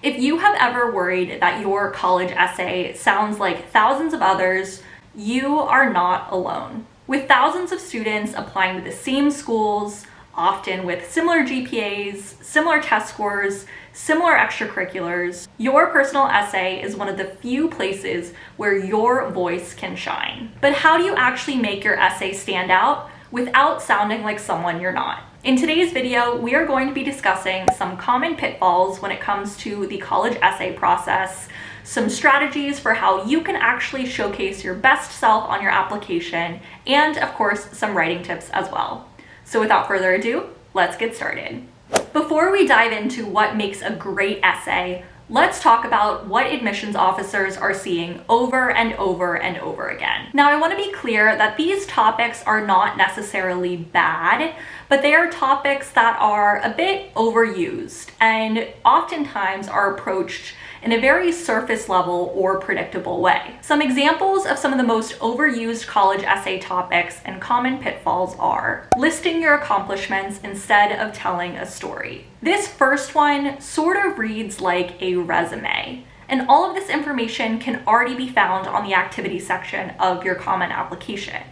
If you have ever worried that your college essay sounds like thousands of others, you are not alone. With thousands of students applying to the same schools, often with similar GPAs, similar test scores, similar extracurriculars, your personal essay is one of the few places where your voice can shine. But how do you actually make your essay stand out without sounding like someone you're not? In today's video, we are going to be discussing some common pitfalls when it comes to the college essay process, some strategies for how you can actually showcase your best self on your application, and of course, some writing tips as well. So without further ado, let's get started. Before we dive into what makes a great essay, let's talk about what admissions officers are seeing over and over and over again. Now, I want to be clear that these topics are not necessarily bad, but they are topics that are a bit overused and oftentimes are approached in a very surface level or predictable way. Some examples of some of the most overused college essay topics and common pitfalls are listing your accomplishments instead of telling a story. This first one sort of reads like a resume, and all of this information can already be found on the activity section of your common application.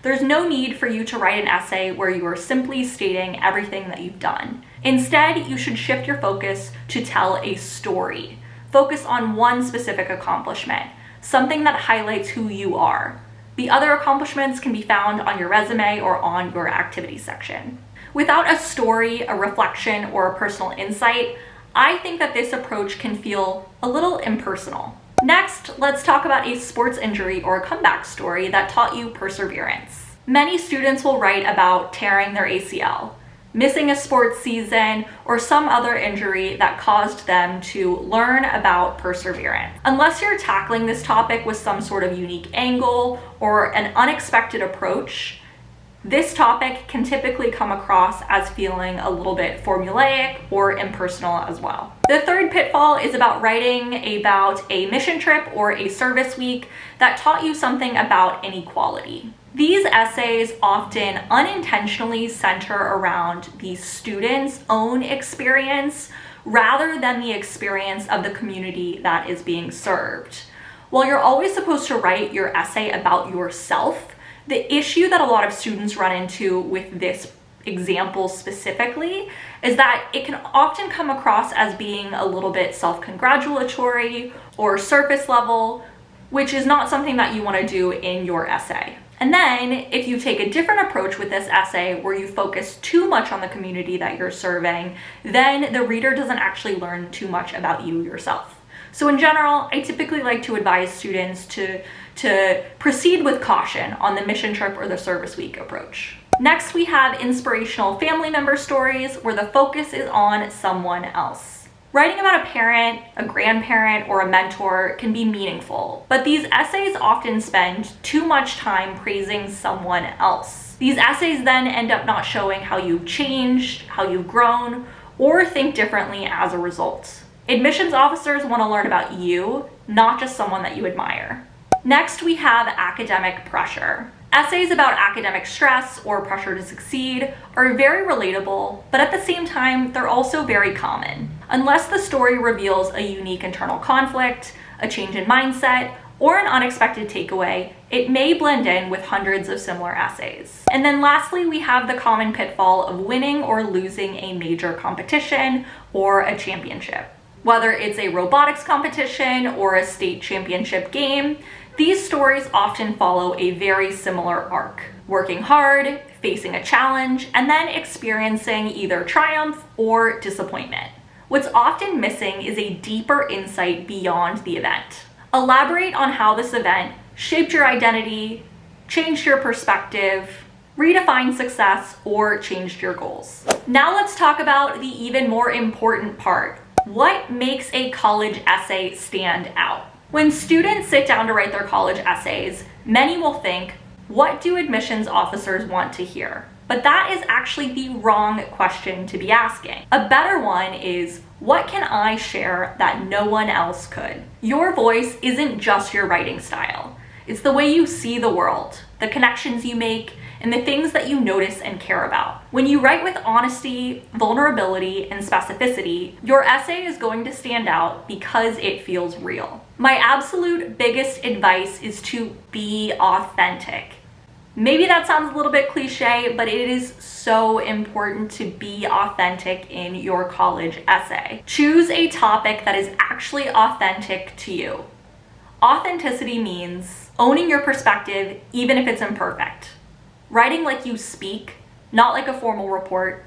There's no need for you to write an essay where you are simply stating everything that you've done. Instead, you should shift your focus to tell a story. Focus on one specific accomplishment, something that highlights who you are. The other accomplishments can be found on your resume or on your activity section. Without a story, a reflection, or a personal insight, I think that this approach can feel a little impersonal. Next, let's talk about a sports injury or a comeback story that taught you perseverance. Many students will write about tearing their ACL, missing a sports season, or some other injury that caused them to learn about perseverance. Unless you're tackling this topic with some sort of unique angle or an unexpected approach, this topic can typically come across as feeling a little bit formulaic or impersonal as well. The third pitfall is about writing about a mission trip or a service week that taught you something about inequality. These essays often unintentionally center around the student's own experience rather than the experience of the community that is being served. While you're always supposed to write your essay about yourself, the issue that a lot of students run into with this example specifically is that it can often come across as being a little bit self-congratulatory or surface level, which is not something that you want to do in your essay. And then if you take a different approach with this essay where you focus too much on the community that you're serving, then the reader doesn't actually learn too much about you yourself. So in general, I typically like to advise students to proceed with caution on the mission trip or the service week approach. Next, we have inspirational family member stories where the focus is on someone else. Writing about a parent, a grandparent, or a mentor can be meaningful, but these essays often spend too much time praising someone else. These essays then end up not showing how you've changed, how you've grown, or think differently as a result. Admissions officers want to learn about you, not just someone that you admire. Next, we have academic pressure. Essays about academic stress or pressure to succeed are very relatable, but at the same time, they're also very common. Unless the story reveals a unique internal conflict, a change in mindset, or an unexpected takeaway, it may blend in with hundreds of similar essays. And then lastly, we have the common pitfall of winning or losing a major competition or a championship. Whether it's a robotics competition or a state championship game, these stories often follow a very similar arc. Working hard, facing a challenge, and then experiencing either triumph or disappointment. What's often missing is a deeper insight beyond the event. Elaborate on how this event shaped your identity, changed your perspective, redefined success, or changed your goals. Now let's talk about the even more important part. What makes a college essay stand out? When students sit down to write their college essays, many will think, what do admissions officers want to hear? But that is actually the wrong question to be asking. A better one is, what can I share that no one else could? Your voice isn't just your writing style. It's the way you see the world, the connections you make, and the things that you notice and care about. When you write with honesty, vulnerability, and specificity, your essay is going to stand out because it feels real. My absolute biggest advice is to be authentic. Maybe that sounds a little bit cliche, but it is so important to be authentic in your college essay. Choose a topic that is actually authentic to you. Authenticity means owning your perspective, even if it's imperfect. Writing like you speak, not like a formal report,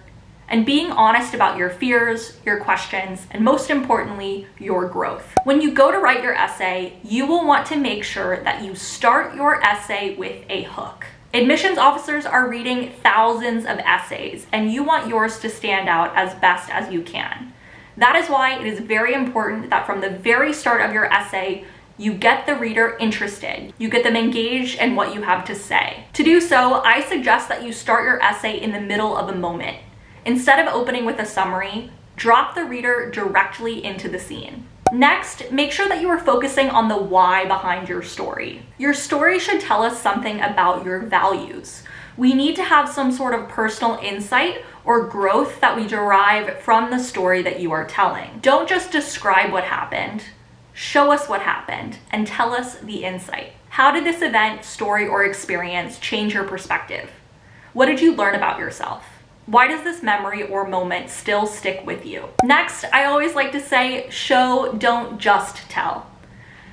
and being honest about your fears, your questions, and most importantly, your growth. When you go to write your essay, you will want to make sure that you start your essay with a hook. Admissions officers are reading thousands of essays, and you want yours to stand out as best as you can. That is why it is very important that from the very start of your essay, you get the reader interested. You get them engaged in what you have to say. To do so, I suggest that you start your essay in the middle of a moment. Instead of opening with a summary, drop the reader directly into the scene. Next, make sure that you are focusing on the why behind your story. Your story should tell us something about your values. We need to have some sort of personal insight or growth that we derive from the story that you are telling. Don't just describe what happened. Show us what happened and tell us the insight. How did this event, story, or experience change your perspective? What did you learn about yourself? Why does this memory or moment still stick with you? Next, I always like to say, show, don't just tell.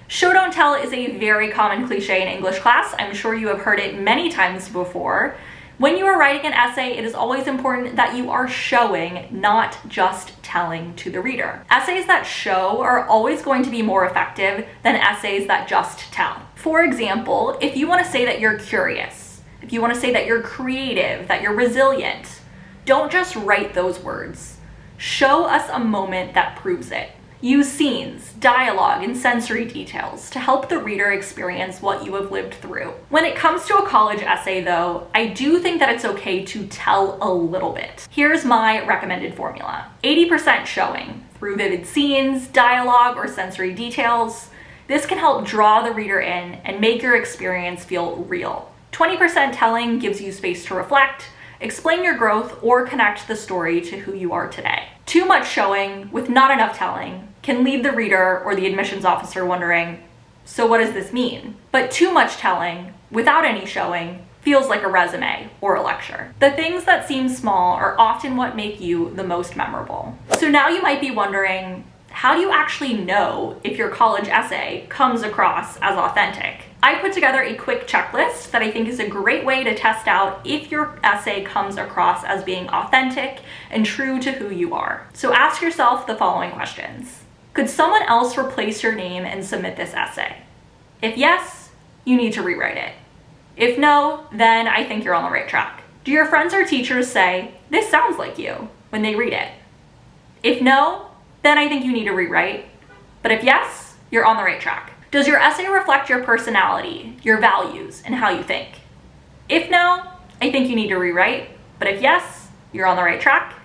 Show, don't tell is a very common cliche in English class. I'm sure you have heard it many times before. When you are writing an essay, it is always important that you are showing, not just telling to the reader. Essays that show are always going to be more effective than essays that just tell. For example, if you want to say that you're curious, if you want to say that you're creative, that you're resilient, don't just write those words. Show us a moment that proves it. Use scenes, dialogue, and sensory details to help the reader experience what you have lived through. When it comes to a college essay though, I do think that it's okay to tell a little bit. Here's my recommended formula. 80% showing through vivid scenes, dialogue, or sensory details. This can help draw the reader in and make your experience feel real. 20% telling gives you space to reflect, explain your growth, or connect the story to who you are today. Too much showing with not enough telling can leave the reader or the admissions officer wondering, so what does this mean? But too much telling without any showing feels like a resume or a lecture. The things that seem small are often what make you the most memorable. So now you might be wondering, how do you actually know if your college essay comes across as authentic? I put together a quick checklist that I think is a great way to test out if your essay comes across as being authentic and true to who you are. So ask yourself the following questions. Could someone else replace your name and submit this essay? If yes, you need to rewrite it. If no, then I think you're on the right track. Do your friends or teachers say, "This sounds like you," when they read it? If no, then I think you need to rewrite. But if yes, you're on the right track. Does your essay reflect your personality, your values, and how you think? If no, I think you need to rewrite. But if yes, you're on the right track.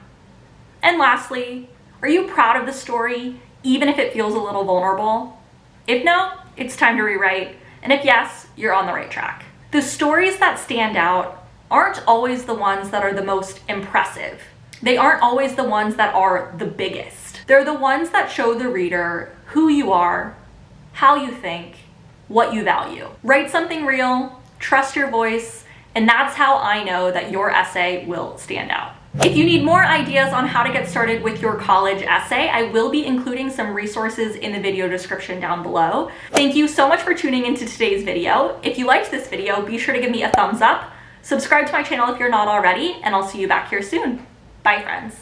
And lastly, are you proud of the story, even if it feels a little vulnerable? If no, it's time to rewrite. And if yes, you're on the right track. The stories that stand out aren't always the ones that are the most impressive. They aren't always the ones that are the biggest. They're the ones that show the reader who you are, how you think, what you value. Write something real, trust your voice, and that's how I know that your essay will stand out. If you need more ideas on how to get started with your college essay, I will be including some resources in the video description down below. Thank you so much for tuning into today's video. If you liked this video, be sure to give me a thumbs up, subscribe to my channel if you're not already, and I'll see you back here soon. Bye, friends.